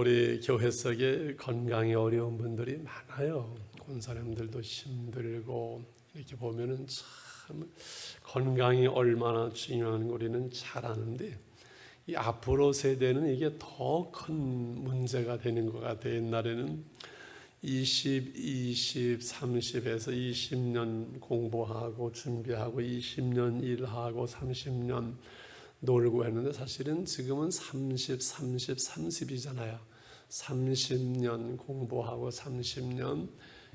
우리 교회 속에 건강이 어려운 분들이 많아요. 본 사람들도 힘들고 이렇게 보면은 참 건강이 얼마나 중요한 거 우리는 잘 아는데 이 앞으로 세대는 이게 더 큰 문제가 되는 것 같아요. 옛날에는 20, 30에서 20년 공부하고 준비하고 20년 일하고 30년 놀고 했는데 사실은 지금은 30이잖아요. 30년 공부하고 30년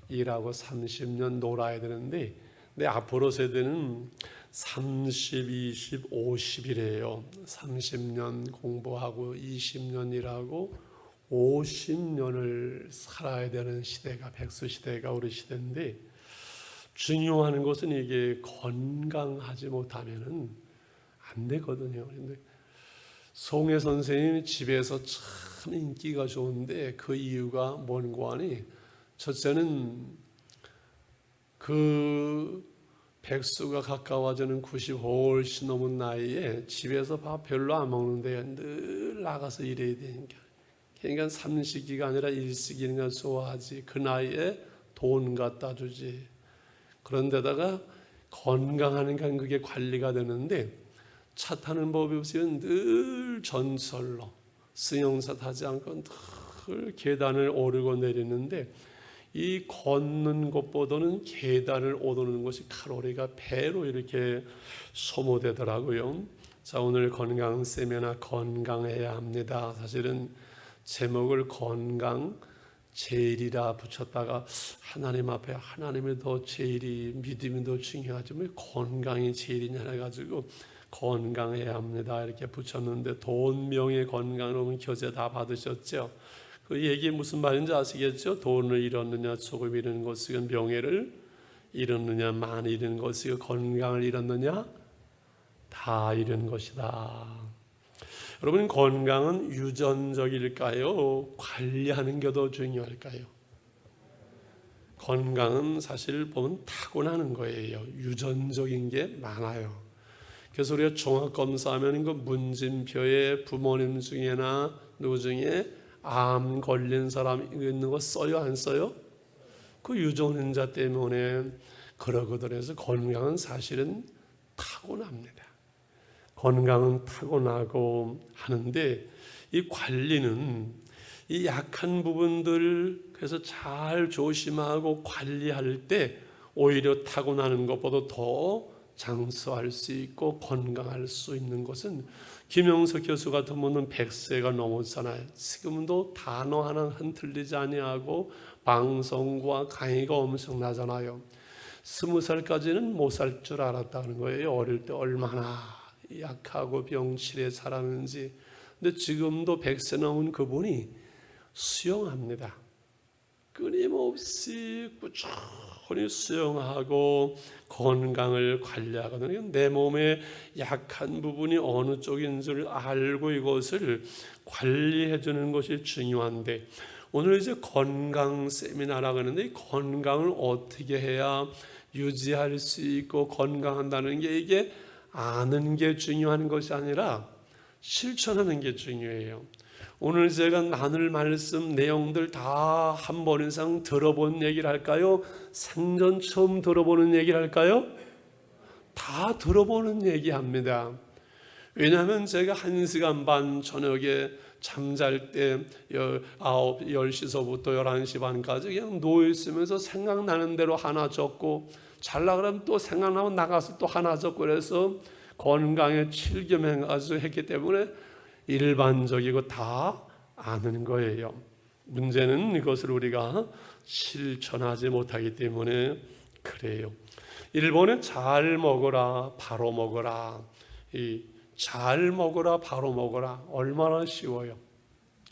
일하고 30년 놀아야 되는데 앞으로 세대는 30, 20, 50이래요. 30년 공부하고 20년 일하고 50년을 살아야 되는 시대가 백수 시대가 우리 시대인데 중요한 것은 이게 건강하지 못하면은 안 되거든요. 그런데 송혜 선생님이 집에서 참 인기가 좋은데 그 이유가 뭔고 하니 첫째는 그 백수가 가까워지는 90 훨씬 넘은 나이에 집에서 밥 별로 안 먹는데 늘 나가서 일해야 되니까 그러니까 삼식이가 아니라 일식이니까 좋아하지. 그 나이에 돈 갖다 주지. 그런데다가 건강하니까 그게 관리가 되는데 차 타는 법이 없으면 늘 전철로 승용차 타지 않고 늘 계단을 오르고 내리는데 이 걷는 것보다는 계단을 오르는 것이 칼로리가 배로 이렇게 소모되더라고요. 자, 오늘 건강 세미나 건강해야 합니다. 사실은 제목을 건강 제일이라 붙였다가 하나님 앞에 하나님이 더 제일이 믿음이 더 중요하지 건강이 제일이냐 해가지고 건강해야 합니다 이렇게 붙였는데 돈, 명예, 건강으로는 교재 다 받으셨죠? 그 얘기 무슨 말인지 아시겠죠? 돈을 잃었느냐 조금 잃은 것이고 명예를 잃었느냐 많이 잃은 것이고 건강을 잃었느냐 다 잃은 것이다. 여러분 건강은 유전적일까요? 관리하는 게 더 중요할까요? 건강은 사실 보면 타고나는 거예요. 유전적인 게 많아요. 그래서 우리가 종합검사하면 그 문진표에 부모님 중에나 누구 중에 암 걸린 사람 있는 거 써요? 안 써요? 그 유전자 때문에 그러거든. 해서 건강은 사실은 타고납니다. 건강은 타고나고 하는데 이 관리는 이 약한 부분들 그래서 잘 조심하고 관리할 때 오히려 타고나는 것보다 더 장수할 수 있고 건강할 수 있는 것은 김영석 교수 같은 분은 100세가 넘었잖아요. 지금도 단어 하나 흔들리지 아니하고 방송과 강의가 엄청나잖아요. 20살까지는 못 살 줄 알았다는 거예요. 어릴 때 얼마나 약하고 병실에 살았는지. 근데 지금도 100세 넘은 그분이 수영합니다. 끊임없이 꾸준히 수영하고 건강을 관리하거든요. 내 몸의 약한 부분이 어느 쪽인 줄 알고 이것을 관리해 주는 것이 중요한데 오늘 이제 건강 세미나라고 하는데 건강을 어떻게 해야 유지할 수 있고 건강한다는 게 이게 아는 게 중요한 것이 아니라 실천하는 게 중요해요. 오늘 제가 나눌 말씀 내용들 다 한 번 이상 들어본 얘기를 할까요? 생전 처음 들어보는 얘기를 할까요? 다 들어보는 얘기합니다. 왜냐하면 제가 1시간 반 저녁에 잠잘 때 10시서부터 11시 반까지 그냥 누워있으면서 생각나는 대로 하나 적고 잘라 그러면 또 생각나면 나가서 또 하나 적고 그래서 건강에 실겸해가지고 했기 때문에 일반적이고 다 아는 거예요. 문제는 이것을 우리가 실천하지 못하기 때문에 그래요. 일본에 잘 먹어라 바로 먹어라 이 잘 먹어라 바로 먹어라 얼마나 쉬워요.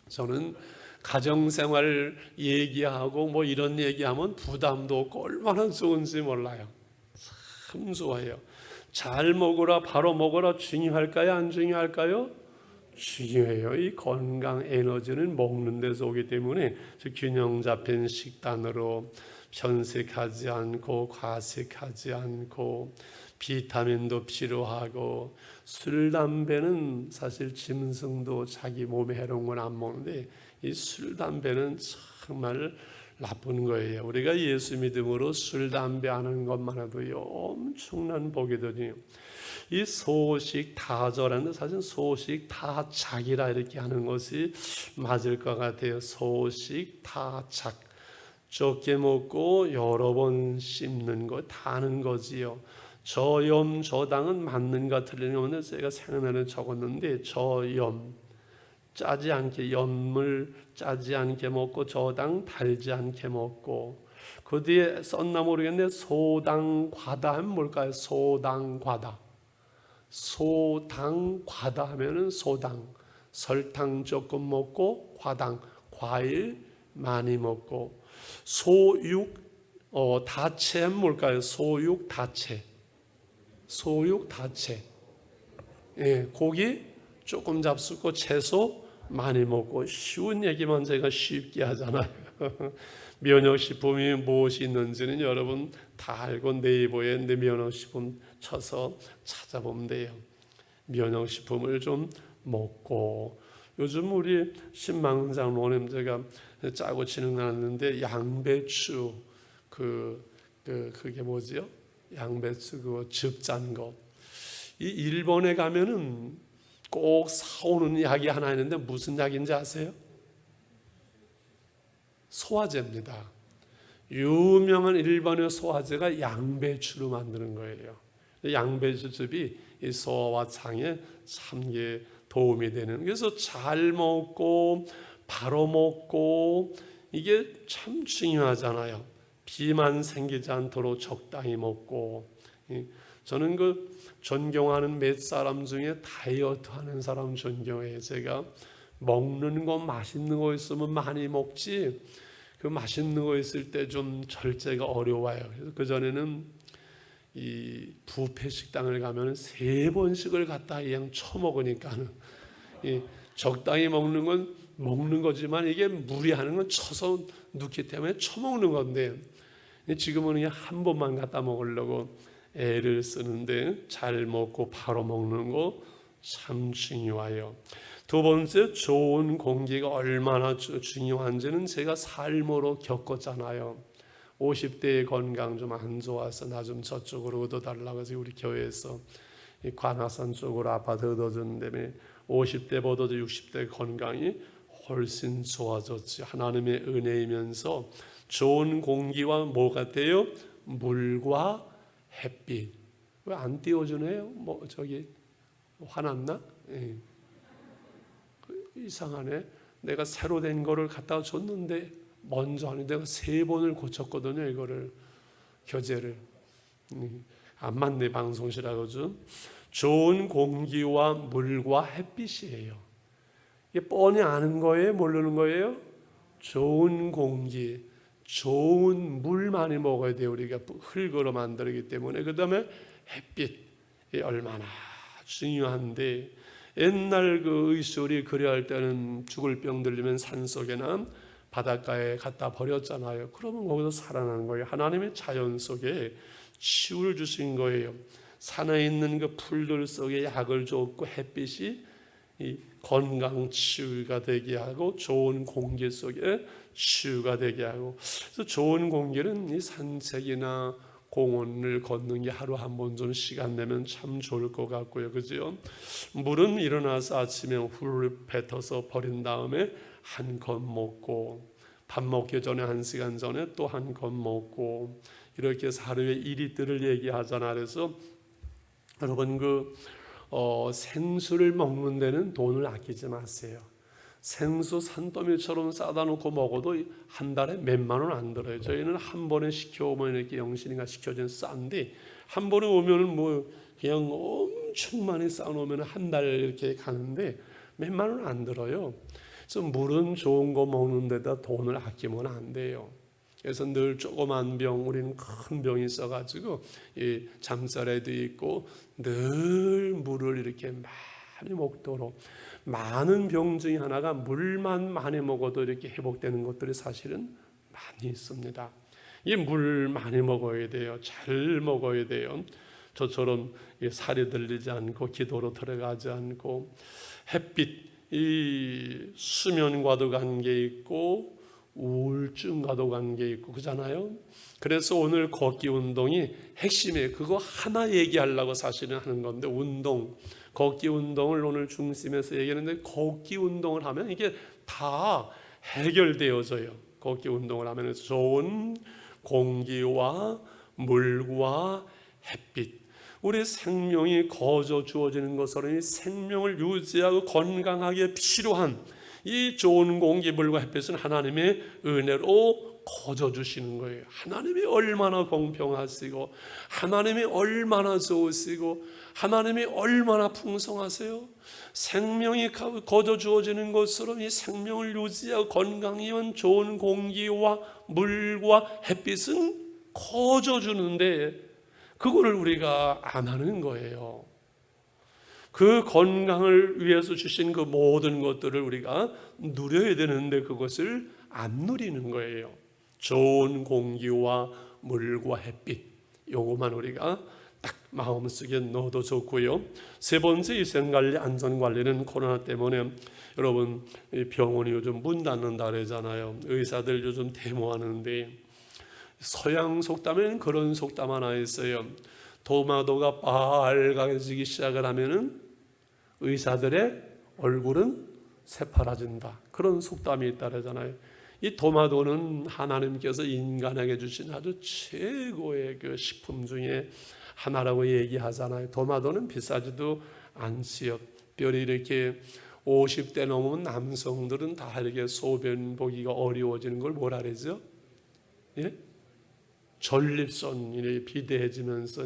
저는 가정생활 얘기하고 뭐 이런 얘기하면 부담도 없고 얼마나 좋은지 몰라요. 참 좋아요. 잘 먹어라 바로 먹어라 중요할까요? 안 중요할까요? 중요해요. 이 건강 에너지는 먹는 데서 오기 때문에 균형 잡힌 식단으로 편식하지 않고 과식하지 않고 비타민도 필요하고 술 담배는 사실 짐승도 자기 몸에 해로운 건 안 먹는데 이 술, 담배는 정말 나쁜 거예요. 우리가 예수 믿음으로 술, 담배 하는 것만 해도 엄청난 복이더니 이 소식 다저라는 사실 소식 다작이라 이렇게 하는 것이 맞을 것 같아요. 소식 다작, 적게 먹고 여러 번 씹는 거 다는 거지요. 저염 저당은 맞는가 틀리는가 없는데 제가 생각나는 적었는데 저염 짜지 않게 염을 짜지 않게 먹고 저당 달지 않게 먹고 그 뒤에 썼나 모르겠는데 소당과다 하면 뭘까요? 소당과다 소당과다 하면은 소당 설탕 조금 먹고 과당 과일 많이 먹고 소육 다채 하면 뭘까요? 소육 다채 소육 다채 예, 고기 조금 잡수고 채소 많이 먹고 쉬운 얘기만 제가 쉽게 하잖아요. 면역식품이 무엇이 있는지는 여러분 다 알고 네이버에 내 면역식품 쳐서 찾아보면 돼요. 면역식품을 좀 먹고 요즘 우리 신망장로님 제가 짜고 진행하는데 양배추 그게 뭐지요? 양배추 그거 즙 짠 거. 이 일본에 가면은 꼭 사오는 약이 하나 있는데 무슨 약인지 아세요? 소화제입니다. 유명한 일본의 소화제가 양배추로 만드는 거예요. 양배추즙이 이 소화와 장에 참 도움이 되는. 그래서 잘 먹고 바로 먹고 이게 참 중요하잖아요. 비만 생기지 않도록 적당히 먹고. 저는 그 존경하는 몇 사람 중에 다이어트 하는 사람 존경해요. 제가 먹는 거 맛있는 거 있으면 많이 먹지 그 맛있는 거 있을 때 좀 절제가 어려워요. 그래서 그전에는 이 뷔페 식당을 가면 3번씩을 갖다 그냥 처먹으니까는 적당히 먹는 건 먹는 거지만 이게 무리하는 건 쳐서 넣기 때문에 처먹는 건데 지금은 그냥 한 번만 갖다 먹으려고 애를 쓰는데 잘 먹고 바로 먹는 거 참 중요해요. 두 번째, 좋은 공기가 얼마나 중요한지는 제가 삶으로 겪었잖아요. 50대의 건강 좀 안 좋아서 나 좀 저쪽으로 얻어달라고 해서 우리 교회에서 이 관악산 쪽으로 아파트 얻어준 다음에 50대보다도 60대 건강이 훨씬 좋아졌지. 하나님의 은혜이면서 좋은 공기와 뭐 같아요? 물과 햇빛. 왜 안 띄워주네요? 뭐 저기 화났나? 예. 이상하네. 내가 새로 된 거를 갖다 줬는데 먼저 하니 내가 3번을 고쳤거든요. 이거를 교재를 안 맞네 방송실하고 좀. 좋은 공기와 물과 햇빛이에요. 이게 뻔히 아는 거예요? 모르는 거예요? 좋은 공기, 좋은 물 많이 먹어야 돼요. 우리가 흙으로 만들기 때문에. 그 다음에 햇빛이 얼마나 중요한데 옛날 그 의술이 그래할 때는 죽을 병 들리면 산속에나 바닷가에 갖다 버렸잖아요. 그러면 거기서 살아나는 거예요. 하나님의 자연 속에 치유를 주신 거예요. 산에 있는 그 풀들 속에 약을 줬고 햇빛이 이 건강 치유가 되게 하고 좋은 공기 속에 치유가 되게 하고 그래서 좋은 공기는 이 산책이나 공원을 걷는 게 하루 한 번 좀 시간 내면 참 좋을 것 같고요. 그죠? 물은 일어나서 아침에 훌 뱉어서 버린 다음에 한 컵 먹고 밥 먹기 전에 1시간 전에 또 한 컵 먹고 이렇게 해서 하루에 2리터를 얘기하잖아. 그래서 여러분 생수를 먹는 데는 돈을 아끼지 마세요. 생수 산더미처럼 싸다 놓고 먹어도 한 달에 몇만 원 안 들어요. 저희는 한 번에 시켜오면 이렇게 영신이가 시켜준 싼데 한 번에 오면은 뭐 그냥 엄청 많이 싸놓으면 한 달 이렇게 가는데 몇만 원 안 들어요. 그래서 물은 좋은 거 먹는 데다 돈을 아끼면 안 돼요. 그래서 늘 조그만 병, 우리는 큰 병이 있어가지고 이 잠자리도 있고 늘 물을 이렇게 많이 먹도록. 많은 병 중에 하나가 물만 많이 먹어도 이렇게 회복되는 것들이 사실은 많이 있습니다. 이 물 많이 먹어야 돼요. 잘 먹어야 돼요. 저처럼 살이 들리지 않고 기도로 들어가지 않고 햇빛 이 수면과도 관계 있고 우울증과도 관계 있고 그잖아요. 그래서 오늘 걷기 운동이 핵심이에요. 그거 하나 얘기하려고 사실은 하는 건데, 운동, 걷기 운동을 오늘 중심에서 얘기하는데, 걷기 운동을 하면 이게 다 해결되어져요. 걷기 운동을 하면 좋은 공기와 물과 햇빛, 우리 생명이 거저 주어지는 것으로 이 생명을 유지하고 건강하게 필요한 이 좋은 공기, 물과 햇빛은 하나님의 은혜로 거저 주시는 거예요. 하나님이 얼마나 공평하시고, 하나님이 얼마나 좋으시고, 하나님이 얼마나 풍성하세요. 생명이 거저 주어지는 것으로 이 생명을 유지하고 건강한 좋은 공기와 물과 햇빛은 거저 주는데, 그거를 우리가 안 하는 거예요. 그 건강을 위해서 주신 그 모든 것들을 우리가 누려야 되는데 그것을 안 누리는 거예요. 좋은 공기와 물과 햇빛, 요거만 우리가 딱 마음속에 넣어도 좋고요. 세 번째, 위생관리, 안전관리는 코로나 때문에 여러분 병원이 요즘 문 닫는다 그러잖아요. 의사들 요즘 데모하는데, 서양 속담에는 그런 속담 하나 있어요. 토마토가 빨개지기 시작을 하면은 의사들의 얼굴은 새파라진다. 그런 속담이 있다잖아요. 이 토마토는 하나님께서 인간에게 주신 아주 최고의 그 식품 중에 하나라고 얘기하잖아요. 토마토는 비싸지도 않지요. 특별히 이렇게 50대 넘으면 남성들은 다 이렇게 소변 보기가 어려워지는 걸 뭐라 그러죠? 예? 전립선이 비대해지면서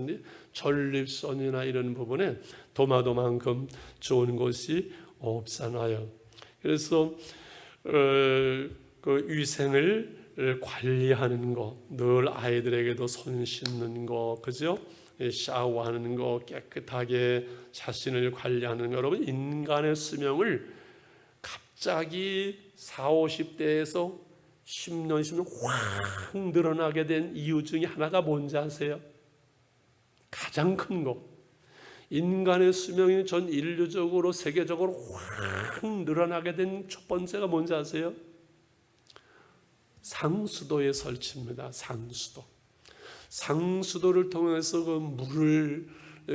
전립선이나 이런 부분에 토마토만큼 좋은 것이 없잖아요. 그래서 그 위생을 관리하는 거, 늘 아이들에게도 손 씻는 거, 그죠? 샤워하는 거, 깨끗하게 자신을 관리하는 거. 여러분, 인간의 수명을 갑자기 40, 50대에서 10년 확 늘어나게 된 이유 중에 하나가 뭔지 아세요? 가장 큰 거, 인간의 수명이 전 인류적으로 세계적으로 확 늘어나게 된 첫 번째가 뭔지 아세요? 상수도의 설치입니다. 상수도를 통해서 그 물을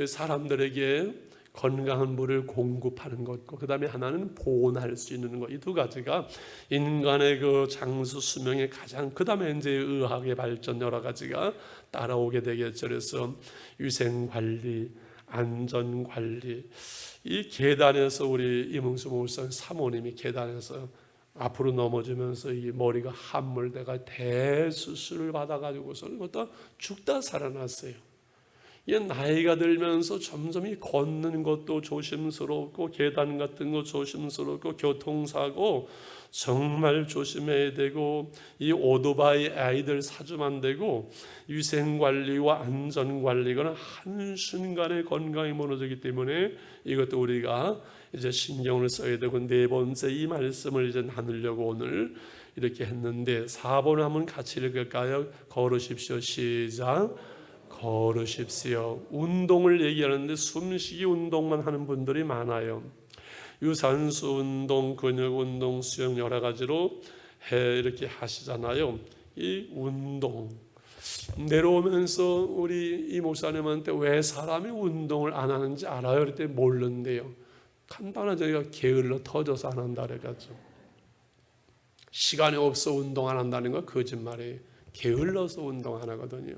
사람들에게 건강한 물을 공급하는 것과 그 다음에 하나는 보온할 수 있는 것, 이 두 가지가 인간의 그 장수 수명의 가장, 그 다음에 이제 의학의 발전 여러 가지가 따라오게 되겠죠. 그래서 위생 관리, 안전 관리, 이 계단에서 우리 이문수 목사 사모님이 계단에서 앞으로 넘어지면서 이 머리가 함몰돼가 대수술을 받아가지고서는 그것도 죽다 살아났어요. 이 나이가 들면서 점점 이 걷는 것도 조심스럽고 계단 같은 거 조심스럽고 교통사고 정말 조심해야 되고, 이 오토바이 아이들 사주면 안 되고, 위생관리와 안전관리가 한순간에 건강이 무너지기 때문에 이것도 우리가 이제 신경을 써야 되고, 네 번째 이 말씀을 이제 나누려고 오늘 이렇게 했는데, 4번 한번 같이 읽을까요? 걸으십시오. 시작. 걸으십시오. 운동을 얘기하는데 숨쉬기 운동만 하는 분들이 많아요. 유산소 운동, 근육 운동, 수영 여러 가지로 이렇게 하시잖아요. 이 운동 내려오면서 우리 이 목사님한테 왜 사람이 운동을 안 하는지 알아요? 그랬더니 모르는데요. 간단하게 저희가 게을러 터져서 안 한다 그래가지고, 시간이 없어 운동 안 한다는 거 거짓말이에요. 게을러서 운동 안 하거든요.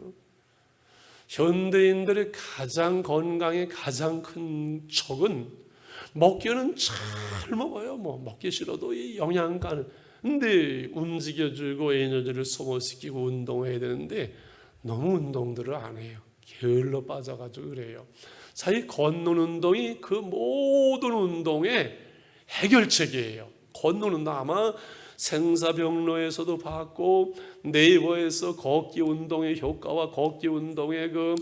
현대인들의 가장 건강의 가장 큰 척은 먹기는 잘 먹어요. 뭐 먹기 싫어도 이 영양가는, 근데 움직여주고 에너지를 소모시키고 운동해야 되는데 너무 운동들을 안 해요. 게을러 빠져가지고 그래요. 사실 걷는 운동이 그 모든 운동의 해결책이에요. 걷는 운동 아마 생사병로에서도 봤고, 네이버에서 걷기 운동의 효과와 걷기 운동의 그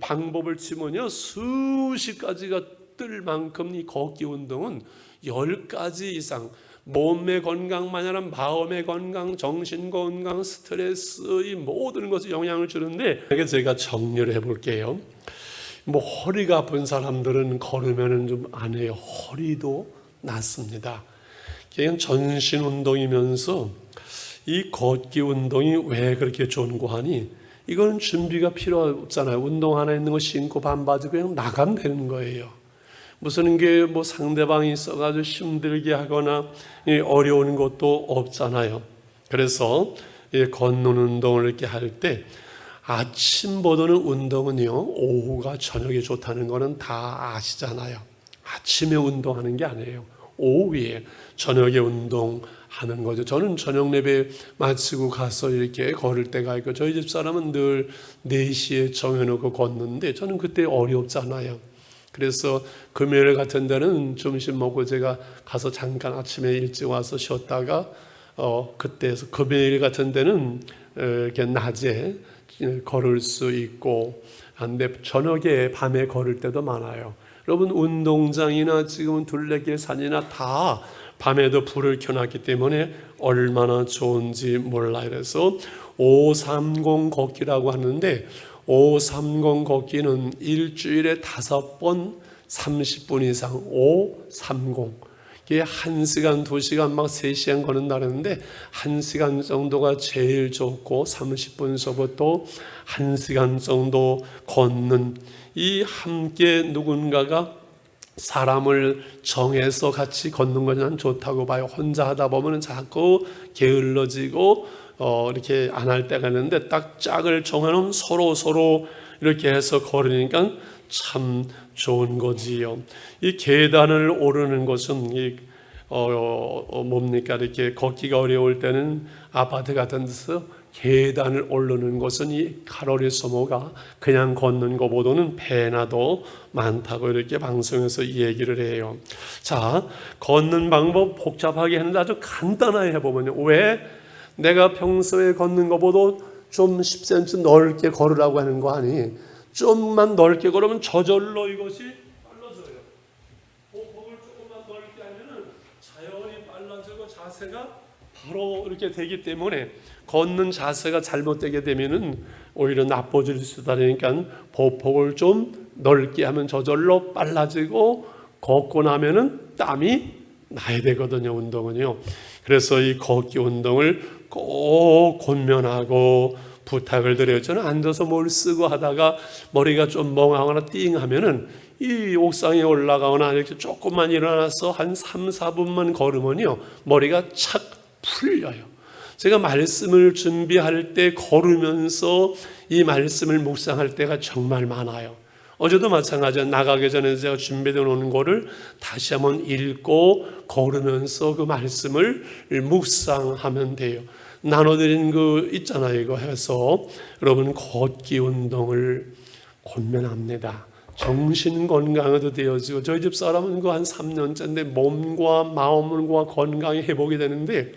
방법을 치면요, 수십 가지가 뜰 만큼 이 걷기 운동은 10가지 이상, 몸의 건강만 아니라 마음의 건강, 정신 건강, 스트레스, 이 모든 것에 영향을 주는데, 이게 제가 정리를 해볼게요. 뭐 허리가 아픈 사람들은 걸으면 좀 안 해요. 허리도 낫습니다. 그냥 전신 운동이면서 이 걷기 운동이 왜 그렇게 좋은고 하니, 이거는 준비가 필요 없잖아요. 운동 하나 있는 거 신고 반바지 그냥 나가면 되는 거예요. 무슨 게 뭐 상대방이 있어가지고 힘들게 하거나 어려운 것도 없잖아요. 그래서 걷는 운동을 이렇게 할 때 아침보다는 운동은요, 오후가 저녁에 좋다는 거는 다 아시잖아요. 아침에 운동하는 게 아니에요. 오후에 저녁에 운동하는 거죠. 저는 저녁 예배 마치고 가서 이렇게 걸을 때가 있고, 저희 집 사람은 늘 4시에 정해놓고 걷는데 저는 그때 어렵잖아요. 그래서 금요일 같은 데는 점심 먹고 제가 가서 잠깐 아침에 일찍 와서 쉬었다가 그때에서 금요일 같은 데는 이렇게 낮에 걸을 수 있고, 근데 저녁에 밤에 걸을 때도 많아요. 여러분, 운동장이나 지금은 둘레길 산이나 다 밤에도 불을 켜놨기 때문에 얼마나 좋은지 몰라요. 그래서 530 걷기라고 하는데, 530 걷기는 일주일에 5번 30분 이상 530, 이게 1시간, 2시간, 막 3시간 걷는 날인데 1시간 정도가 제일 좋고 30분서부터 1시간 정도 걷는, 이 함께 누군가가 사람을 정해서 같이 걷는 것은 좋다고 봐요. 혼자 하다 보면 자꾸 게을러지고 이렇게 안 할 때가 있는데, 딱 짝을 정해놓으면 서로 이렇게 해서 걸으니까 참 좋은 거지요. 이 계단을 오르는 것은 뭡니까? 이렇게 걷기가 어려울 때는 아파트 같은 데서 계단을 오르는 것은 이 칼로리 소모가 그냥 걷는 것보다는 배나 더 많다고 이렇게 방송에서 얘기를 해요. 자, 걷는 방법 복잡하게 했는데 아주 간단하게 해보면요. 왜 내가 평소에 걷는 것보다 좀 10cm 넓게 걸으라고 하는 거 아니? 좀만 넓게 걸으면 저절로 이것이 빨라져요. 보폭을 조금만 넓게 하면은 자연히 빨라지고 자세가 바로 이렇게 되기 때문에, 걷는 자세가 잘못되게 되면은 오히려 나빠질 수 있다니까 보폭을 좀 넓게 하면 저절로 빨라지고, 걷고 나면은 땀이 나야 되거든요, 운동은요. 그래서 이 걷기 운동을 꼭 권면하고 부탁을 드려요. 저는 앉아서 뭘 쓰고 하다가 머리가 좀 멍하거나 띵하면은 이 옥상에 올라가거나 이렇게 조금만 일어나서 한 3, 4분만 걸으면요, 머리가 착 풀려요. 제가 말씀을 준비할 때 걸으면서 이 말씀을 묵상할 때가 정말 많아요. 어제도 마찬가지예요. 나가기 전에 제가 준비되어 놓은 거를 다시 한번 읽고 걸으면서 그 말씀을 묵상하면 돼요. 나눠드린 그 있잖아요. 이거 해서 여러분 걷기 운동을 권면합니다. 정신 건강에도 되어지고, 저희 집 사람은 그 한 3년째인데 몸과 마음과 건강이 회복이 되는데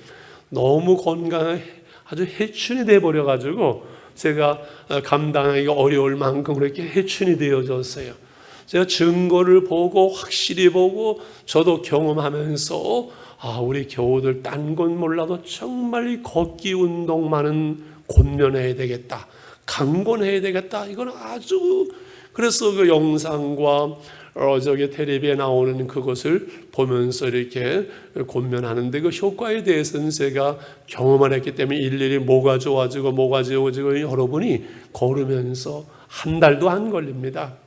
너무 건강에 아주 해춘이 돼버려가지고 제가 감당하기가 어려울 만큼 그렇게 해춘이 되어졌어요. 제가 증거를 보고 확실히 보고 저도 경험하면서 우리 교우들 딴 건 몰라도 정말 이 걷기 운동만은 권면해야 되겠다, 강권해야 되겠다. 이건 아주, 그래서 그 영상과 저기 텔레비에 나오는 그것을 보면서 이렇게 권면하는데, 그 효과에 대해서는 제가 경험을 했기 때문에 일일이 뭐가 좋아지고 여러분이 걸으면서 한 달도 안 걸립니다.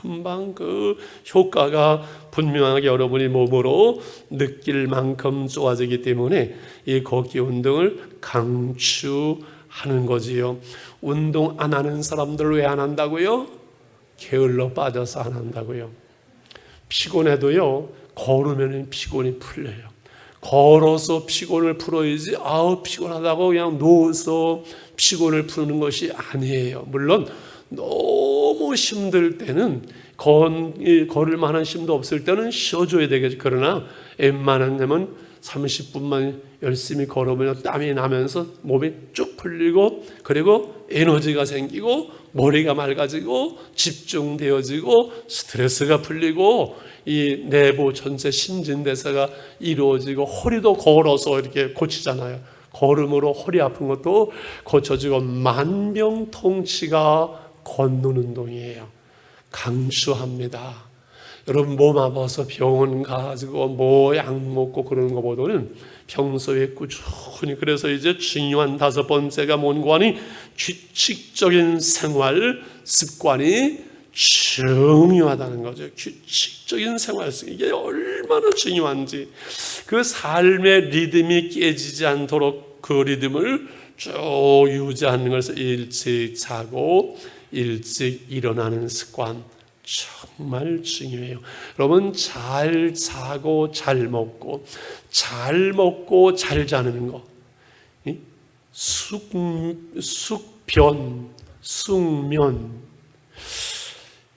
금방 그 효과가 분명하게 여러분이 몸으로 느낄 만큼 좋아지기 때문에 이 걷기 운동을 강추하는 거지요. 운동 안 하는 사람들 왜 안 한다고요? 게을러 빠져서 안 한다고요. 피곤해도요, 걸으면 피곤이 풀려요. 걸어서 피곤을 풀어야지 피곤하다고 그냥 누워서 피곤을 푸는 것이 아니에요. 물론 너무 힘들 때는 걸을 만한 힘도 없을 때는 쉬어줘야 되겠죠. 그러나 웬만하면 30분만 열심히 걸어보면 땀이 나면서 몸이 쭉 풀리고, 그리고 에너지가 생기고 머리가 맑아지고 집중되어지고 스트레스가 풀리고 이 내부 전체 신진대사가 이루어지고, 허리도 걸어서 이렇게 고치잖아요. 걸음으로 허리 아픈 것도 고쳐지고 만병통치가 걷는 운동이에요. 강추합니다. 여러분 몸 아파서 병원 가지고 뭐 약 먹고 그러는 것보다는 평소에 꾸준히, 그래서 이제 중요한 5번째가 뭔가 하니 규칙적인 생활 습관이 중요하다는 거죠. 규칙적인 생활 습관, 이게 얼마나 중요한지, 그 삶의 리듬이 깨지지 않도록 그 리듬을 쭉 유지하는 것에서 일찍 자고 일찍 일어나는 습관 정말 중요해요. 여러분, 잘 자고 잘 먹고 잘 자는 거, 숙변, 숙면,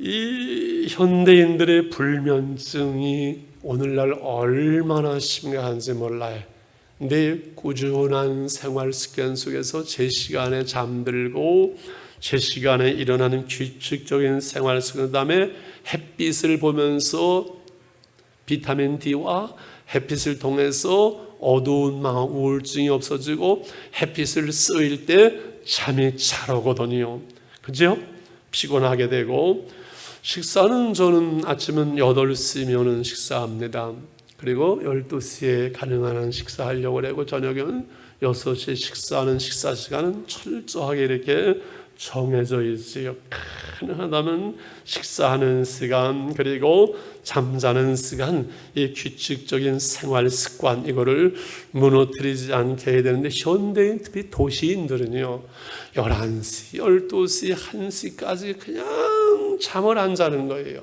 이 현대인들의 불면증이 오늘날 얼마나 심각한지 몰라요. 내 꾸준한 생활 습관 속에서 제 시간에 잠들고 제 시간에 일어나는 규칙적인 생활 습관, 그다음에 햇빛을 보면서 비타민 D와 햇빛을 통해서 어두운 마음, 우울증이 없어지고 햇빛을 쏘일 때 잠이 잘 오거든요. 그죠? 피곤하게 되고, 식사는 저는 아침은 8시면은 식사합니다. 그리고 12시에 가능한 한 식사하려고 하고, 저녁에는 6시에 식사하는 식사 시간은 철저하게 이렇게 정해져 있어요. 가능하다면 식사하는 시간, 그리고 잠자는 시간, 이 규칙적인 생활 습관, 이거를 무너뜨리지 않게 해야 되는데, 현대인, 특히 도시인들은요 11시, 12시, 1시까지 그냥 잠을 안 자는 거예요.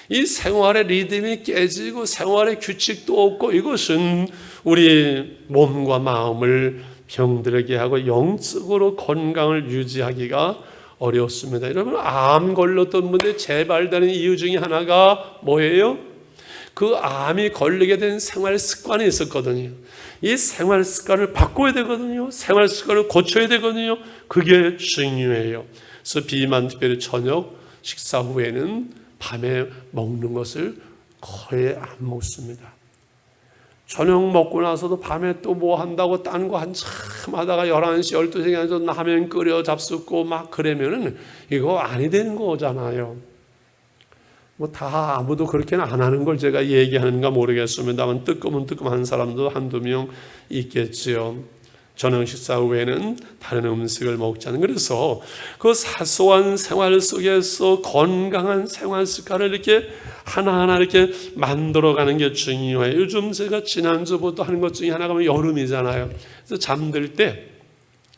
이 생활의 리듬이 깨지고 생활의 규칙도 없고, 이것은 우리 몸과 마음을 병들게 하고 영적으로 건강을 유지하기가 어렵습니다. 여러분, 암 걸렸던 분들 재발되는 이유 중에 하나가 뭐예요? 그 암이 걸리게 된 생활 습관이 있었거든요. 이 생활 습관을 바꿔야 되거든요. 생활 습관을 고쳐야 되거든요. 그게 중요해요. 그래서 비만, 특별히 저녁 식사 후에는 밤에 먹는 것을 거의 안 먹습니다. 저녁 먹고 나서도 밤에 또 뭐 한다고 딴 거 한참 하다가 11시, 12시간 라면 끓여 잡숫고 막 그러면은 이거 아니 되는 거잖아요. 뭐 다 아무도 그렇게는 안 하는 걸 제가 얘기하는가 모르겠습니다만, 뜨끔한 사람도 한두 명 있겠지요. 저녁 식사 후에는 다른 음식을 먹지 않는, 그래서 그 사소한 생활 속에서 건강한 생활 습관을 이렇게 하나하나 이렇게 만들어가는 게 중요해요. 요즘 제가 지난주부터 하는 것 중에 하나가 여름이잖아요. 그래서 잠들 때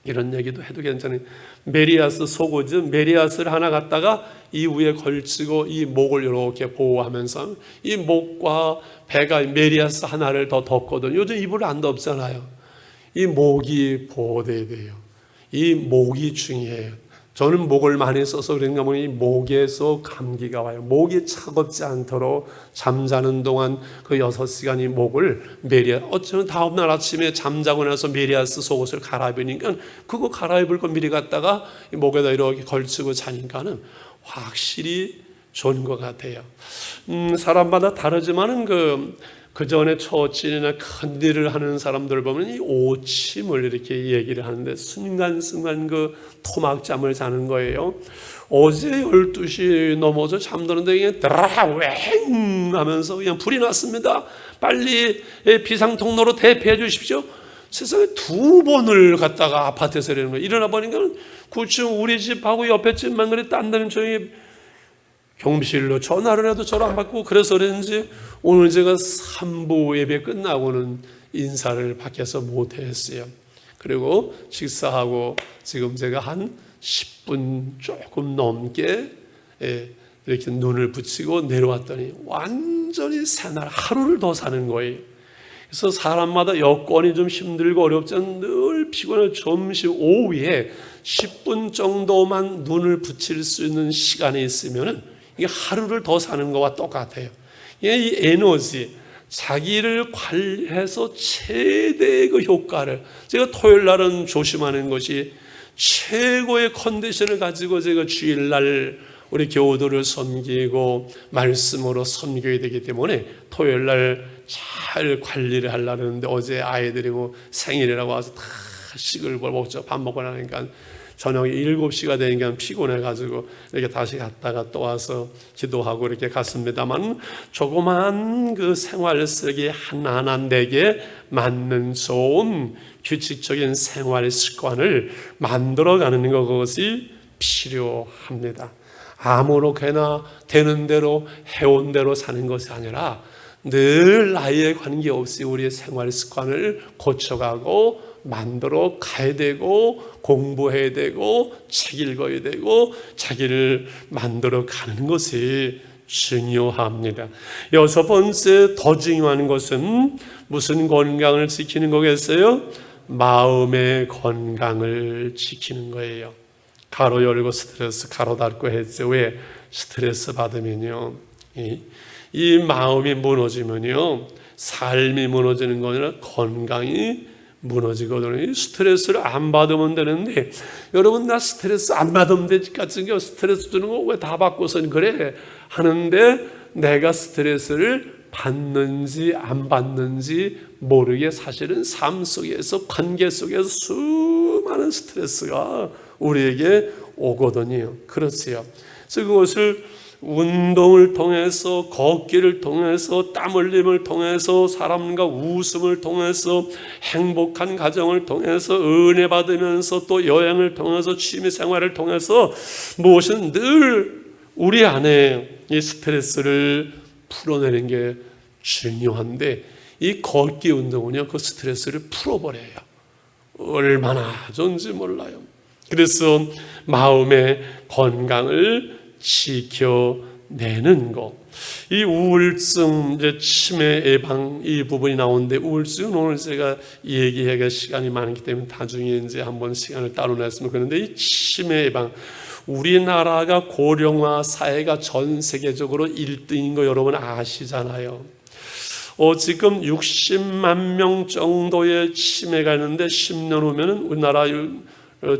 이런 얘기도 해도 괜찮아요. 메리아스 속옷, 메리아스를 하나 갖다가 이 위에 걸치고 이 목을 이렇게 보호하면서 이 목과 배가 메리아스 하나를 더 덮거든요. 요즘 이불을 안 덮잖아요. 이 목이 보호돼야 돼요. 이 목이 중요해요. 저는 목을 많이 써서 그런가 보니 목에서 감기가 와요. 목이 차갑지 않도록 잠자는 동안 그 6시간 이 목을 어쩌면 다음날 아침에 잠자고 나서 메리아스 속옷을 갈아입으니까 그거 갈아입을 거 미리 갖다가 목에다 이렇게 걸치고 자니까는 확실히 좋은 것 같아요. 사람마다 다르지만은 그 전에 처진이나 큰 일을 하는 사람들 보면 이 오침을 이렇게 얘기를 하는데, 순간순간 그 토막잠을 자는 거예요. 어제 12시 넘어서 잠드는데 그냥 드라웽 하면서 그냥 불이 났습니다. 빨리 비상통로로 대피해 주십시오. 세상에 2번을 갔다가 아파트에서 이러는 거예요. 일어나 보니까 9층 우리 집하고 옆에 집만 그래, 딴 데는 저희 경비실로 전화를 해도 전화 안 받고, 그래서 그런지 오늘 제가 3부 예배 끝나고는 인사를 밖에서 못했어요. 그리고 식사하고 지금 제가 한 10분 조금 넘게 이렇게 눈을 붙이고 내려왔더니 완전히 새날 하루를 더 사는 거예요. 그래서 사람마다 여건이 좀 힘들고 어렵지만 늘 피곤해. 점심 오후에 10분 정도만 눈을 붙일 수 있는 시간이 있으면은 이게 하루를 더 사는 것과 똑같아요. 이 에너지, 자기를 관리해서 최대의 그 효과를, 제가 토요일 날은 조심하는 것이 최고의 컨디션을 가지고 제가 주일날 우리 교우들을 섬기고 말씀으로 섬겨야 되기 때문에 토요일 날 잘 관리를 하려고 하는데, 어제 아이들이고 생일이라고 와서 다 식을 먹죠. 밥 먹고 나니까 저녁 7시가 되니까 피곤해가지고 이렇게 다시 갔다가 또 와서 기도하고 이렇게 갔습니다만, 조그만 그 생활 쓰기 하나하나 내게 맞는 좋은 규칙적인 생활 습관을 만들어가는 것이 필요합니다. 아무렇게나 되는 대로 해온 대로 사는 것이 아니라 늘 나이에 관계없이 우리의 생활 습관을 고쳐가고 만들어 가야 되고, 공부해야 되고, 책 읽어야 되고, 자기를 만들어 가는 것이 중요합니다. 6번째 더 중요한 것은 무슨 건강을 지키는 거겠어요? 마음의 건강을 지키는 거예요. 가로 열고 스트레스 가로 닫고 했죠. 왜? 스트레스 받으면요, 이 마음이 무너지면요, 삶이 무너지는 거 아니라 건강이 무너지거든요. 스트레스를 안 받으면 되는데, 여러분 나 스트레스 안 받으면 되지 같은 거, 스트레스 주는 거 왜 다 받고선 그래 하는데, 내가 스트레스를 받는지 안 받는지 모르게 사실은 삶 속에서, 관계 속에서 수많은 스트레스가 우리에게 오거든요. 그렇지요. 그래서 그것을 운동을 통해서, 걷기를 통해서, 땀 흘림을 통해서, 사람과 웃음을 통해서, 행복한 가정을 통해서, 은혜 받으면서, 또 여행을 통해서, 취미 생활을 통해서 무엇은 늘 우리 안에 이 스트레스를 풀어내는 게 중요한데, 이 걷기 운동은요, 그 스트레스를 풀어버려요. 얼마나 좋은지 몰라요. 그래서 마음의 건강을 지켜내는 것. 이 우울증, 이제 치매 예방 이 부분이 나오는데, 우울증은 오늘 제가 얘기하기가 시간이 많기 때문에 나중에 이제 한번 시간을 따로 냈으면 그러는데, 이 치매 예방, 우리나라가 고령화 사회가 전 세계적으로 1등인 거 여러분 아시잖아요. 지금 60만 명 정도의 치매가 있는데 10년 후면은 우리나라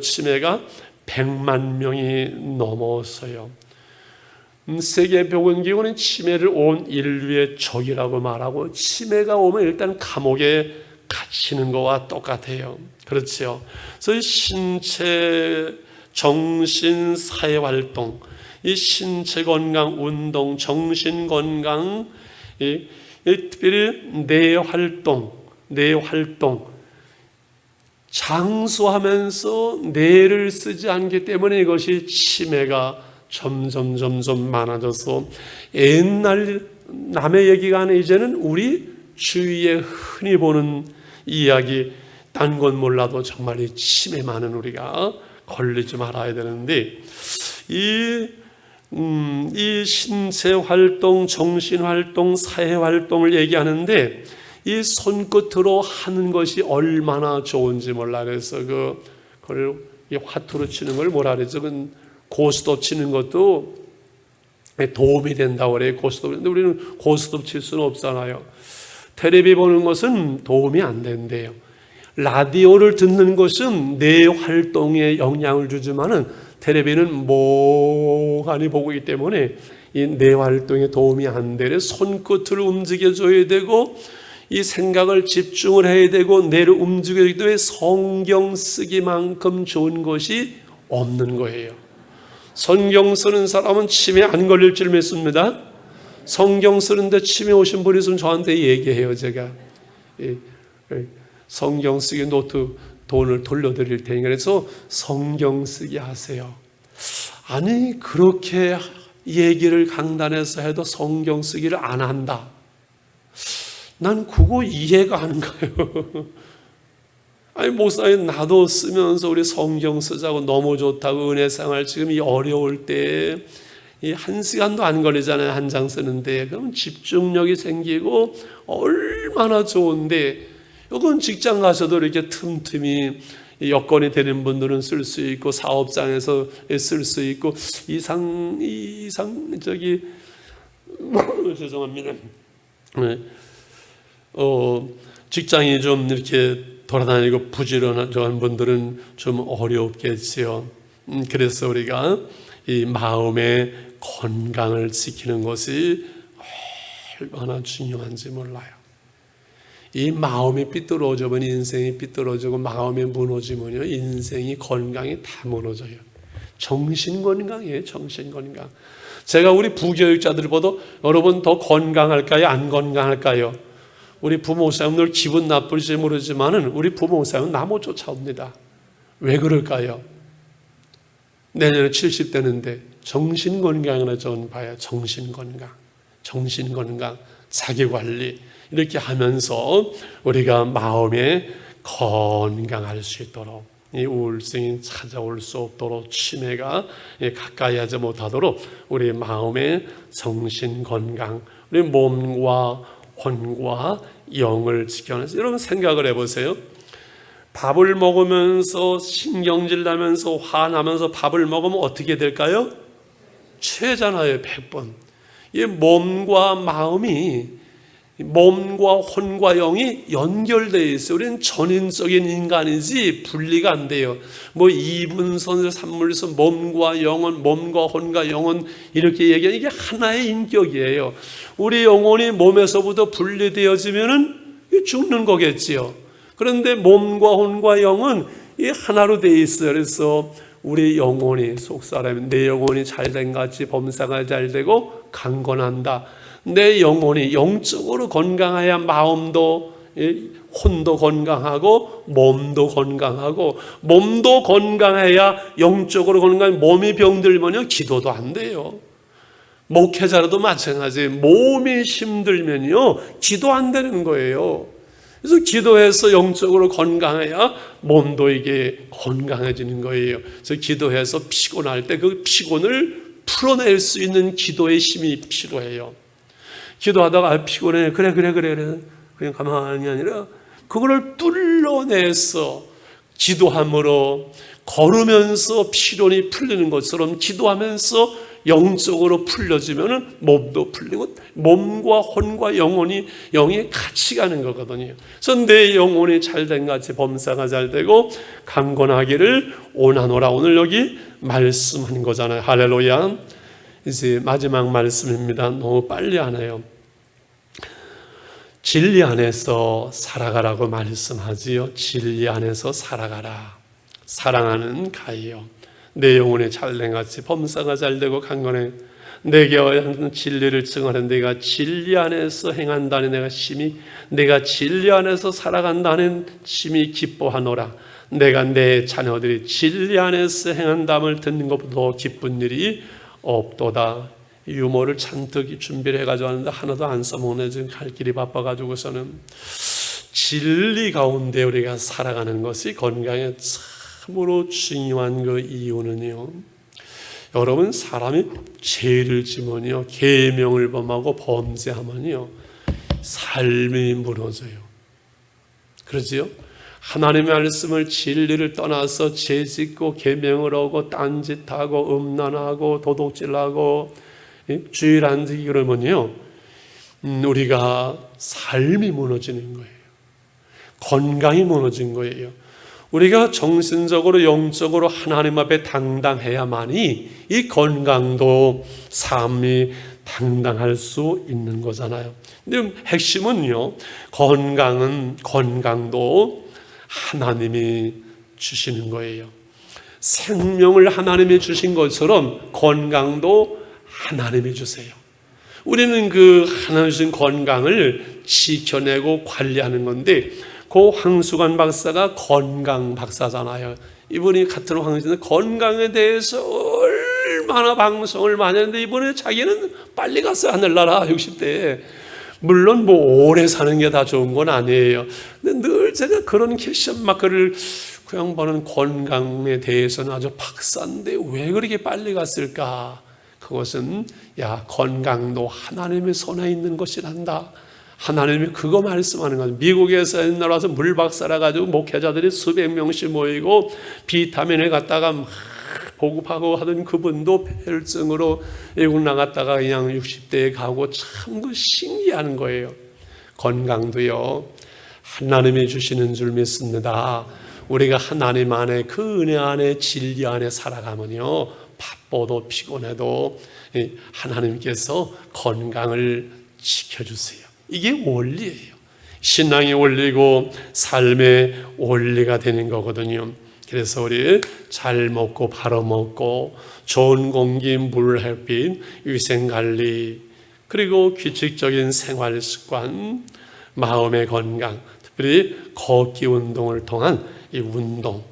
치매가 100만 명이 넘어서요. 세계보건기구는 치매를 온 인류의 적이라고 말하고, 치매가 오면 일단 감옥에 갇히는 거와 똑같아요. 그렇죠. 그래서 신체, 정신, 사회활동, 이 신체 건강, 운동, 정신 건강, 특별히 뇌 활동, 장수하면서 뇌를 쓰지 않기 때문에 이것이 치매가 점점 많아져서, 옛날 남의 얘기가 아니라 이제는 우리 주위에 흔히 보는 이야기, 딴 건 몰라도 정말 이 치매 많은 우리가 걸리지 말아야 되는데, 이 신체 활동, 정신 활동, 사회 활동을 얘기하는데, 이 손끝으로 하는 것이 얼마나 좋은지 몰라. 그래서 그걸 화투로 치는 걸 뭐라 그러죠? 고스톱 치는 것도 도움이 된다고 그래요. 고스톱. 근데 우리는 고스톱 칠 수는 없잖아요. 텔레비 보는 것은 도움이 안 된대요. 라디오를 듣는 것은 뇌 활동에 영향을 주지만은, 텔레비는 멍하니 보고 있기 때문에 이 뇌 활동에 도움이 안 되래. 손끝을 움직여줘야 되고, 이 생각을 집중을 해야 되고, 뇌를 움직여야 되기 때문에 성경 쓰기만큼 좋은 것이 없는 거예요. 성경 쓰는 사람은 치매 안 걸릴 줄 믿습니다. 성경 쓰는데 치매 오신 분이 있으면 저한테 얘기해요. 제가 성경 쓰기 노트 돈을 돌려드릴 테니까. 그래서 성경 쓰기 하세요. 아니, 그렇게 얘기를 강단에서 해도 성경 쓰기를 안 한다. 난 그거 이해가 안 가요. 아니, 목사님 나도 쓰면서 우리 성경 쓰자고 너무 좋다고, 은혜 생활 지금 이 어려울 때 이 1시간도 안 걸리잖아요. 한 장 쓰는데. 그러면 집중력이 생기고 얼마나 좋은데, 이건 직장 가서도 이렇게 틈틈이 여건이 되는 분들은 쓸 수 있고, 사업장에서 쓸 수 있고, 죄송합니다. 직장이 좀 이렇게 돌아다니고 부지런한 분들은 좀 어렵겠지요. 그래서 우리가 이 마음의 건강을 지키는 것이 얼마나 중요한지 몰라요. 이 마음이 삐뚤어지면 인생이 삐뚤어지고 마음이 무너지면요 인생이 건강이 다 무너져요. 정신 건강이에요. 정신 건강. 제가 우리 부교육자들보다 여러분 더 건강할까요? 안 건강할까요? 우리 부모 사람들 기분 나쁠지 모르지만은 우리 부모 사람은 나 못 쫓아옵니다. 왜 그럴까요? 내년에 70대는데 정신 건강이나 좀 봐야 정신 건강, 자기 관리 이렇게 하면서 우리가 마음에 건강할 수 있도록 이 우울증이 찾아올 수 없도록 치매가 가까이 하지 못하도록 우리 마음의 정신 건강, 우리 몸과 혼과 영을 지켜내서 여러분 생각을 해보세요. 밥을 먹으면서 신경질 나면서 화나면서 밥을 먹으면 어떻게 될까요? 최잖아요. 100번. 이 몸과 마음이 몸과 혼과 영이 연결되어 있어요. 우리는 전인적인 인간이지 분리가 안 돼요. 뭐 이분선, 삼물선, 몸과 영혼, 몸과 혼과 영혼 이렇게 얘기하는 이게 하나의 인격이에요. 우리 영혼이 몸에서부터 분리되어지면은 죽는 거겠지요. 그런데 몸과 혼과 영은 이 하나로 되어 있어요. 그래서 우리 영혼이 속사람이 내 영혼이 잘된 같이 범사가 잘 되고 강건한다. 내 영혼이 영적으로 건강해야 마음도 혼도 건강하고 몸도 건강하고 몸도 건강해야 영적으로 건강해. 몸이 병들면요 기도도 안 돼요. 목회자라도 마찬가지. 몸이 힘들면요 기도 안 되는 거예요. 그래서 기도해서 영적으로 건강해야 몸도 이게 건강해지는 거예요. 그래서 기도해서 피곤할 때 그 피곤을 풀어낼 수 있는 기도의 힘이 필요해요. 기도하다가 피곤해 그래 그냥 가만히 아니라 그거를 뚫어내서 기도함으로 걸으면서 피곤이 풀리는 것처럼 기도하면서 영적으로 풀려지면 몸도 풀리고 몸과 혼과 영이 같이 가는 거거든요. 그래서 내 영혼이 잘된 같이 범사가 잘 되고 강건하기를 원하노라. 오늘 여기 말씀한 거잖아요. 할렐루야. 이제 마지막 말씀입니다. 너무 빨리 하네요. 진리 안에서 살아가라고 말씀하지요. 진리 안에서 살아가라. 사랑하는 가이요. 내 영혼이 잘된 같이 범사가 잘되고 강건해. 내게 하는 진리를 증하는 내가 진리 안에서 행한다는 내가 진리 안에서 살아간다는 심히 기뻐하노라. 내가 내 자녀들이 진리 안에서 행한담을 듣는 것보다 더 기쁜 일이 없도다. 유머를 잔뜩 준비를 해가지고 하는데 하나도 안 써먹네. 지금 갈 길이 바빠가지고서는. 진리 가운데 우리가 살아가는 것이 건강에 참으로 중요한 그 이유는요, 여러분 사람이 죄를 지면요 계명을 범하고 범죄하면요 삶이 무너져요. 그렇지요? 하나님의 말씀을 진리를 떠나서 죄짓고 계명을 하고 딴짓하고 음란하고 도둑질하고 주일 안 지키기 그러면요 우리가 삶이 무너지는 거예요. 건강이 무너진 거예요. 우리가 정신적으로 영적으로 하나님 앞에 당당해야만이 이 건강도 삶이 당당할 수 있는 거잖아요. 근데 핵심은요 건강도 하나님이 주시는 거예요. 생명을 하나님이 주신 것처럼 건강도 하나님이 주세요. 우리는 그 하나님 주신 건강을 지켜내고 관리하는 건데 그 황수관 박사가 건강 박사잖아요. 이분이 같은 황수인데 건강에 대해서 얼마나 방송을 많이 했는데 이번에 자기는 빨리 갔어요. 하늘나라 60대에. 물론 뭐 오래 사는 게 다 좋은 건 아니에요. 근데 늘 제가 그런 퀘션 마크를 그 양반은 건강에 대해서는 아주 박사인데 왜 그렇게 빨리 갔을까? 그것은 건강도 하나님의 손에 있는 것이란다. 하나님이 그거 말씀하는 거죠. 미국에서 옛날 와서 물박사라 가지고 목회자들이 수백 명씩 모이고 비타민을 갖다가 막 보급하고 하던 그분도 폐혈증으로 외국 나갔다가 그냥 60대에 가고 참 그 신기한 거예요. 건강도요 하나님이 주시는 줄 믿습니다. 우리가 하나님 안에 그 은혜 안에 진리 안에 살아가면요 바빠도 피곤해도 하나님께서 건강을 지켜주세요. 이게 원리예요. 신앙이 올리고 삶의 원리가 되는 거거든요. 그래서 우리 잘 먹고 바로 먹고 좋은 공기, 물, 햇빛, 위생관리, 그리고 규칙적인 생활 습관, 마음의 건강, 특별히 걷기 운동을 통한 이 운동,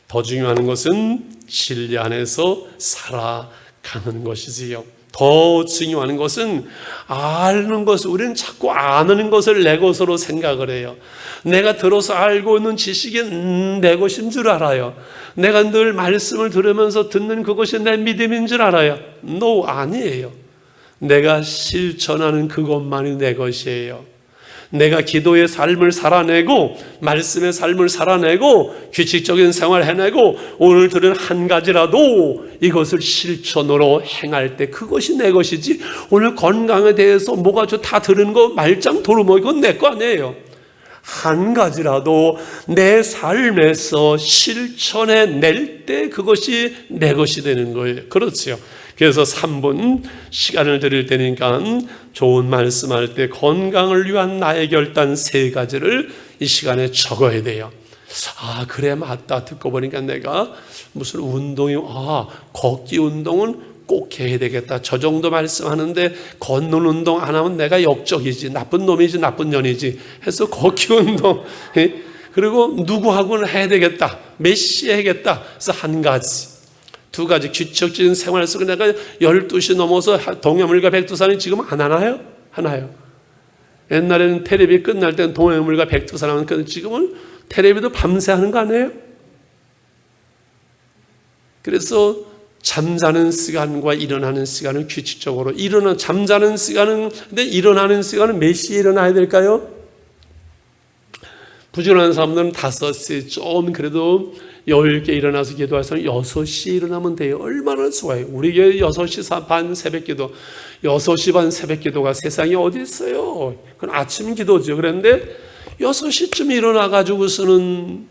더 중요한 것은 진리 안에서 살아가는 것이지요. 더 중요한 것은 아는 것을, 우리는 자꾸 아는 것을 내 것으로 생각을 해요. 내가 들어서 알고 있는 지식이 내 것인 줄 알아요. 내가 늘 말씀을 들으면서 듣는 그것이 내 믿음인 줄 알아요. No, 아니에요. 내가 실천하는 그것만이 내 것이에요. 내가 기도의 삶을 살아내고 말씀의 삶을 살아내고 규칙적인 생활을 해내고 오늘 들은 한 가지라도 이것을 실천으로 행할 때 그것이 내 것이지, 오늘 건강에 대해서 뭐가 다 들은 거 말짱 도루묵 이건 내 거 아니에요. 한 가지라도 내 삶에서 실천해 낼 때 그것이 내 것이 되는 거예요. 그렇죠. 그래서 3분 시간을 드릴 테니까 좋은 말씀할 때 건강을 위한 나의 결단 3가지를 이 시간에 적어야 돼요. 아, 그래, 맞다. 듣고 보니까 내가 무슨 운동이, 걷기 운동은 꼭 해야 되겠다. 저 정도 말씀하는데 걷는 운동 안 하면 내가 역적이지, 나쁜 놈이지, 나쁜 년이지 해서 걷기 운동, 그리고 누구하고는 해야 되겠다, 몇 시에 해야겠다. 그래서 한 가지, 2가지 규칙적인 생활 속에 내가 12시 넘어서 동해물과 백두산이 지금 안 하나요? 하나요. 옛날에는 테레비 끝날 때는 동해물과 백두산 하면 지금은 테레비도 밤새 하는 거 아니에요? 그래서 잠자는 시간과 일어나는 시간은 규칙적으로, 잠자는 시간은, 근데 일어나는 시간은 몇 시에 일어나야 될까요? 부지런한 사람들은 5시, 좀 그래도 여유 있게 일어나서 기도할 사람은 6시에 일어나면 돼요. 얼마나 좋아요. 우리 교회 6시 반 새벽 기도, 6시 반 새벽 기도가 세상에 어디 있어요? 그건 아침 기도죠. 그런데 6시쯤 일어나가지고서는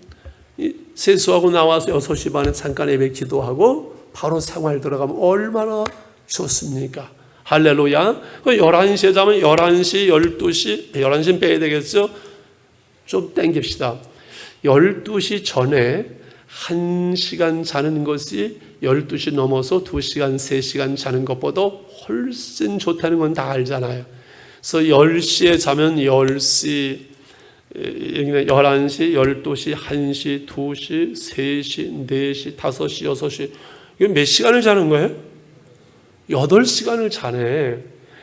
세수하고 나와서 6시 반에 잠깐 예배 기도하고 바로 생활 들어가면 얼마나 좋습니까? 할렐루야. 11시에 자면 11시, 12시, 11시는 빼야 되겠죠? 좀 땡깁시다. 12시 전에 1시간 자는 것이 12시 넘어서 2시간, 3시간 자는 것보다 훨씬 좋다는 건 다 알잖아요. 그래서 10시에 자면 10시, 11시, 12시, 1시, 2시, 3시, 4시, 5시, 6시. 이거 몇 시간을 자는 거예요? 8시간을 자네.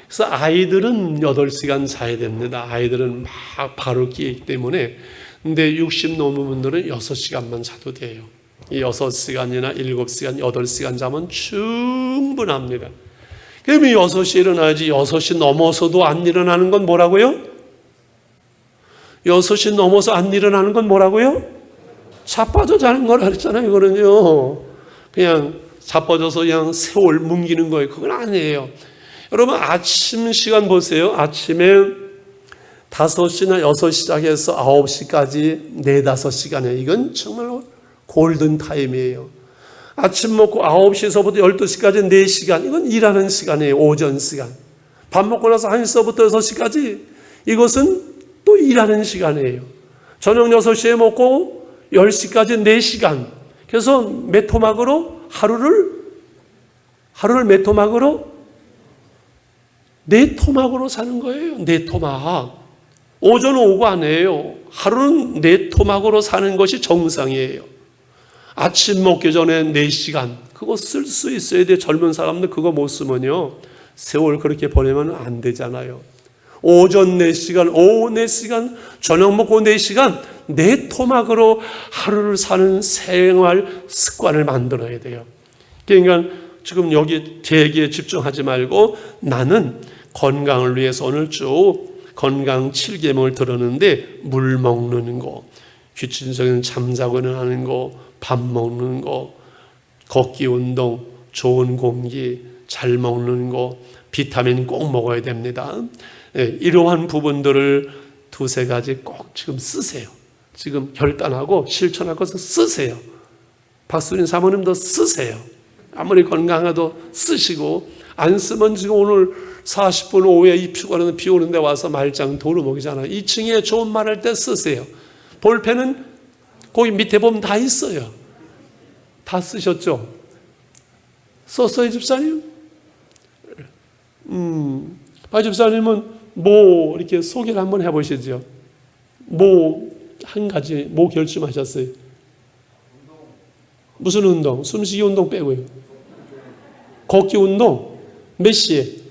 그래서 아이들은 8시간 자야 됩니다. 아이들은 막 바로 끼기 때문에. 근데 60 넘은 분들은 6시간만 자도 돼요. 이 6시간이나 7시간, 8시간 자면 충분합니다. 그럼 6시에 일어나야지. 6시 넘어서도 안 일어나는 건 뭐라고요? 6시 넘어서 안 일어나는 건 뭐라고요? 자빠져 자는 거라 그랬잖아요. 이거는요, 그냥 자빠져서 그냥 세월 뭉기는 거예요. 그건 아니에요. 여러분, 아침 시간 보세요. 아침에 5시나 6시 시작해서 9시까지 4-5시간에, 이건 정말 골든 타임이에요. 아침 먹고 9시서부터 12시까지 4시간, 이건 일하는 시간이에요. 오전 시간. 밥 먹고 나서 1시서부터 6시까지, 이것은 또 일하는 시간이에요. 저녁 6시에 먹고 10시까지 4시간. 그래서 몇 토막으로 하루를 몇 토막으로? 4토막으로 사는 거예요. 4토막. 오전 오후 아니에요. 하루는 4토막으로 사는 것이 정상이에요. 아침 먹기 전에 4시간. 그거 쓸 수 있어야 돼. 젊은 사람들 그거 못 쓰면요, 세월 그렇게 보내면 안 되잖아요. 오전 4시간, 오후 4시간, 저녁 먹고 4시간, 4토막으로 하루를 사는 생활 습관을 만들어야 돼요. 그러니까 지금 여기 대기에 집중하지 말고, 나는 건강을 위해서 오늘 쭉 건강 7계명을 들었는데, 물 먹는 거, 규칙적인 잠자고 일어나는 거, 밥 먹는 거, 걷기 운동, 좋은 공기, 잘 먹는 거, 비타민 꼭 먹어야 됩니다. 이러한 부분들을 2-3가지 꼭 지금 쓰세요. 지금 결단하고 실천할 것을 쓰세요. 박수린 사모님도 쓰세요. 아무리 건강해도 쓰시고, 안 쓰면 지금 오늘 40분 오후에 이 피곤한 비 오는데 와서 말짱 도루 먹이잖아요. 2층에 좋은 말 할 때 쓰세요. 볼펜은 거기 밑에 보면 다 있어요. 다 쓰셨죠? 썼어요, 집사님? 박 집사님은 뭐 이렇게 소개를 한번 해보시죠. 뭐 한 가지 뭐 결심하셨어요? 무슨 운동? 숨쉬기 운동 빼고요. 걷기 운동? 몇 시에?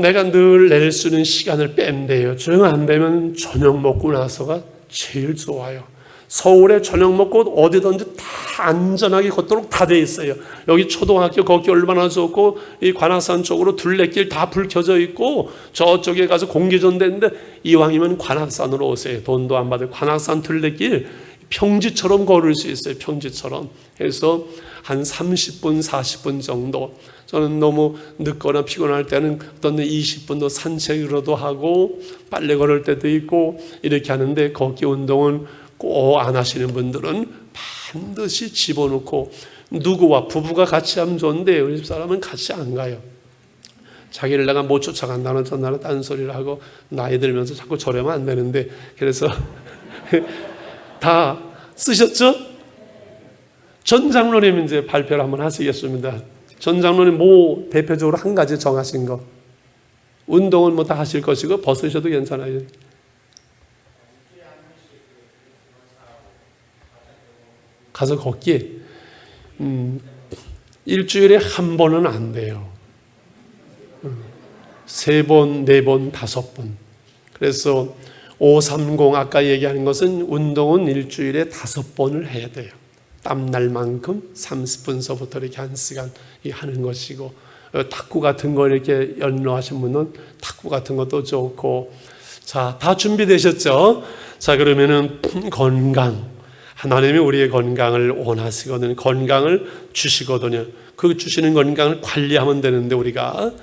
내가 늘 낼 수 있는 시간을 빼면 돼요. 정 안 되면 저녁 먹고 나서가 제일 좋아요. 서울에 저녁 먹고 어디든지 다 안전하게 걷도록 다 돼 있어요. 여기 초등학교 걷기 얼마나 좋고, 이 관악산 쪽으로 둘레길 다 불 켜져 있고, 저쪽에 가서 공기전대인데 이왕이면 관악산으로 오세요. 돈도 안 받아요. 관악산 둘레길 평지처럼 걸을 수 있어요. 평지처럼. 그래서 한 30분, 40분 정도. 저는 너무 늦거나 피곤할 때는 어떤 20분도 산책으로도 하고 빨래 걸을 때도 있고 이렇게 하는데, 걷기 운동은 꼭 안 하시는 분들은 반드시 집어넣고, 누구와 부부가 같이 하면 좋은데 우리 집사람은 같이 안 가요. 자기를 내가 못 쫓아간다는 전날은 딴소리를 하고 나이 들면서 자꾸 저러면 안 되는데, 그래서 다 쓰셨죠? 전 장로님 이제 발표를 한번 하시겠습니다. 전 장로님 뭐 대표적으로 한 가지 정하신 거. 운동은 뭐 다 하실 것이고 벗으셔도 괜찮아요. 가서 걷기. 일주일에 한 번은 안 돼요. 3번, 4번, 5번. 그래서 530 아까 얘기하는 것은 운동은 일주일에 5번을 해야 돼요. 땀날 만큼 30분서부터 이렇게 1시간 하는 것이고, 탁구 같은 거 이렇게 연로하신 분은 탁구 같은 것도 좋고. 자, 다 준비되셨죠? 자, 그러면은 건강. 하나님이 우리의 건강을 원하시거든요. 건강을 주시거든요. 그 주시는 건강을 관리하면 되는데, 우리가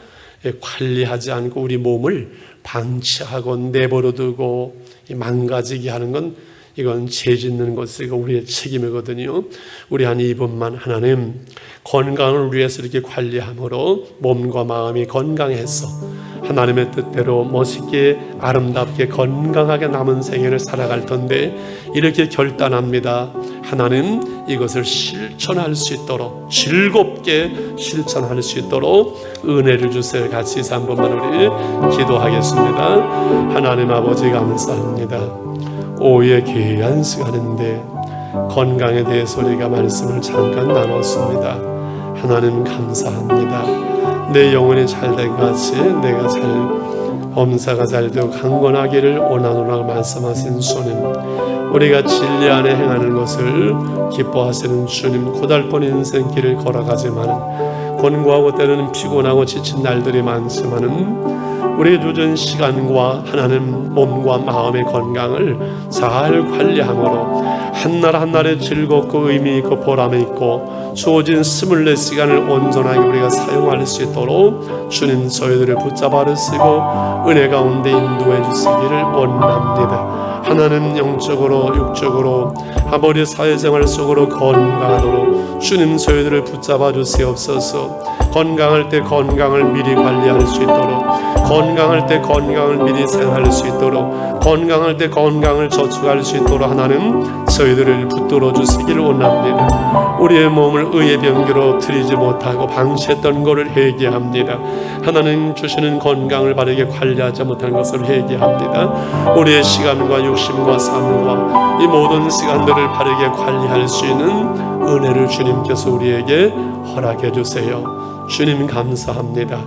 관리하지 않고 우리 몸을 방치하고 내버려 두고 망가지게 하는 건, 이건 죄 짓는 것이고 우리의 책임이거든요. 우리 한 이분만 하나님 건강을 위해서 이렇게 관리함으로 몸과 마음이 건강해서 하나님의 뜻대로 멋있게 아름답게 건강하게 남은 생애를 살아갈 텐데, 이렇게 결단합니다. 하나님 이것을 실천할 수 있도록, 즐겁게 실천할 수 있도록 은혜를 주세요. 같이 한 번만 우리 기도하겠습니다. 하나님 아버지 감사합니다. 오후에 귀한 시간인데 건강에 대해서 우리가 말씀을 잠깐 나눴습니다. 하나님 감사합니다. 내 영혼이 잘된 같이 내가 잘 범사가 잘되고 강건하기를 원하노라 말씀하신 주님, 우리가 진리 안에 행하는 것을 기뻐하시는 주님, 고달픈 인생길을 걸어가지만 권고하고 때로는 피곤하고 지친 날들이 많지만은 우리의 주어진 시간과 하나님 몸과 마음의 건강을 잘 관리함으로 한날 한날에 즐겁고 의미 있고 보람이 있고 주어진 24시간을 온전하게 우리가 사용할 수 있도록 주님 저희들을 붙잡아 주시고 은혜 가운데 인도해 주시기를 원합니다. 하나님 영적으로 육적으로 아버지 사회생활 속으로 건강하도록 주님 저희들을 붙잡아 주시옵소서. 건강할 때 건강을 미리 관리할 수 있도록, 건강할 때 건강을 미리 생각할 수 있도록, 건강할 때 건강을 저축할 수 있도록 하나님 저희들을 붙들어 주시기를 원합니다. 우리의 몸을 의의 병기로 들이지 못하고 방치했던 것을 회개합니다. 하나님 주시는 건강을 바르게 관리하지 못한 것을 회개합니다. 우리의 시간과 욕심과 삶과 이 모든 시간들을 바르게 관리할 수 있는 은혜를 주님께서 우리에게 허락해 주세요. 주님 감사합니다.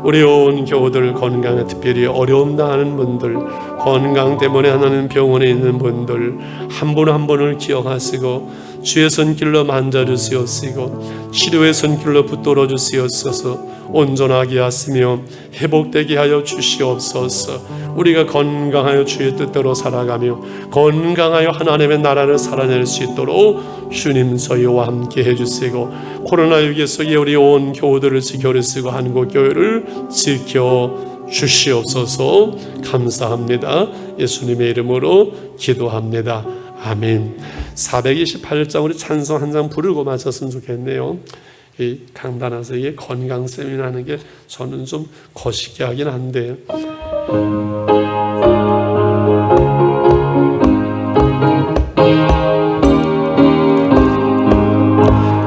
우리 온 교우들 건강에 특별히 어려움 당하는 분들, 건강 때문에 하나님 병원에 있는 분들 한 분 한 분을 기억하시고 주의 손길로 만져주시옵시고 치료의 손길로 붙들어 주시옵소서. 온전하게 하시며 회복되게 하여 주시옵소서. 우리가 건강하여 주의 뜻대로 살아가며 건강하여 하나님의 나라를 살아낼 수 있도록 주님 저희와 함께 해주시고 코로나19 속에 우리 온 교우들을 지켜주시고 한국교회를 지켜 주시옵소서. 감사합니다. 예수님의 이름으로 기도합니다. 아멘. 428장 우리 찬송 한 장 부르고 마쳤으면 좋겠네요. 이 강단에서 이게 건강 세미나하는 게 저는 좀 거시기 하긴 한데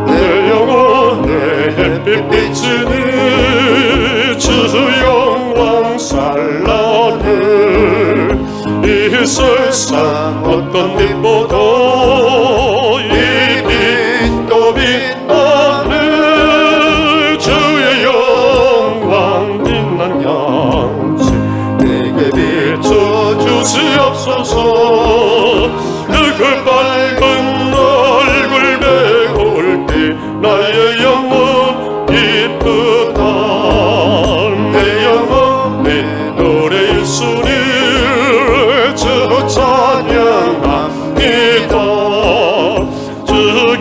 내 영혼 내 햇빛 비치니 주 영광 찬란해 이 세상 어떤 빛보다 이 빛도 빛나네 주의 영광 빛난 양식 내게 비춰주시옵소서 그 밝은 얼굴 배울 때 나의 영혼 기쁘다 내 영혼 내 노래 예수님 주 찬양합니다 주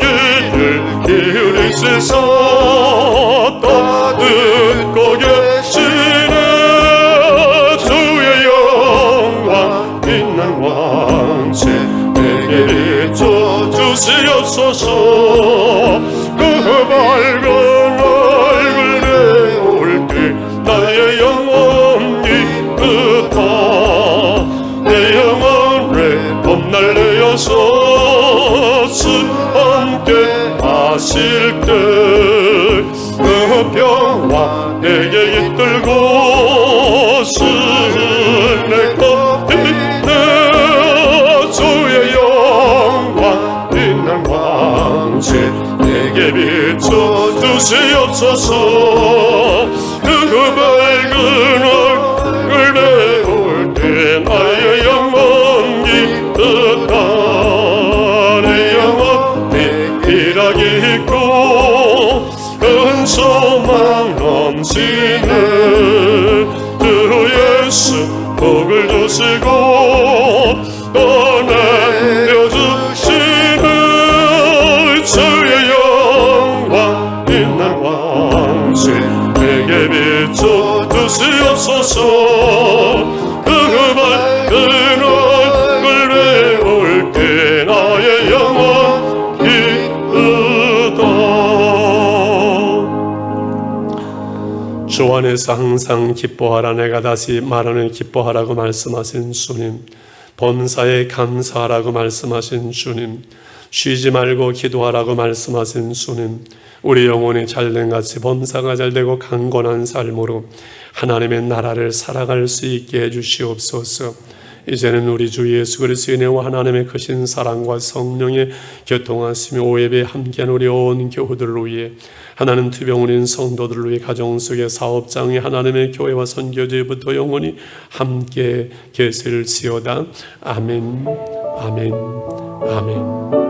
귀를 기울이시사 듣고 계시네 주의 영광 빛난 왕세 내게 비춰주시옵소서 그 밝은 얼굴 배울 때 나의 영혼 기쁘다 내 영혼을 봄날 내어서 함께 하실 때 그 평화 내게 깃들고 내 겉빛네 주의 영광 빛난 왕세 내게 비춰주시옵소서 그 밝은 얼굴 배울 때 나의 영혼 기쁘다 내 영혼 내 희락이 있고 큰 소망 넘치네 주 예수 복을 주시고 떠내려주시네 주의 영광 빛난 왕세 내게 비춰주시옵소서 그 밝은 얼굴 배울 때 나의 영혼 기쁘다 주 안에서 항상 기뻐하라 내가 다시 말하는 기뻐하라고 말씀하신 주님 범사에 감사하라고 말씀하신 주님 쉬지 말고 기도하라고 말씀하신 주님 우리 영혼이 잘된 같이 범사가 잘되고 강건한 삶으로 하나님의 나라를 살아갈 수 있게 해주시옵소서 이제는 우리 주 예수 그리스도의 은혜와 하나님의 크신 사랑과 성령의 교통하시며 오예배에 함께한 우리 온 교우들을 위해 하나님 투병원인 성도들을 위해 가정 속의 사업장에 하나님의 교회와 선교제부터 영원히 함께 계실지어다. 아멘 아멘 아멘.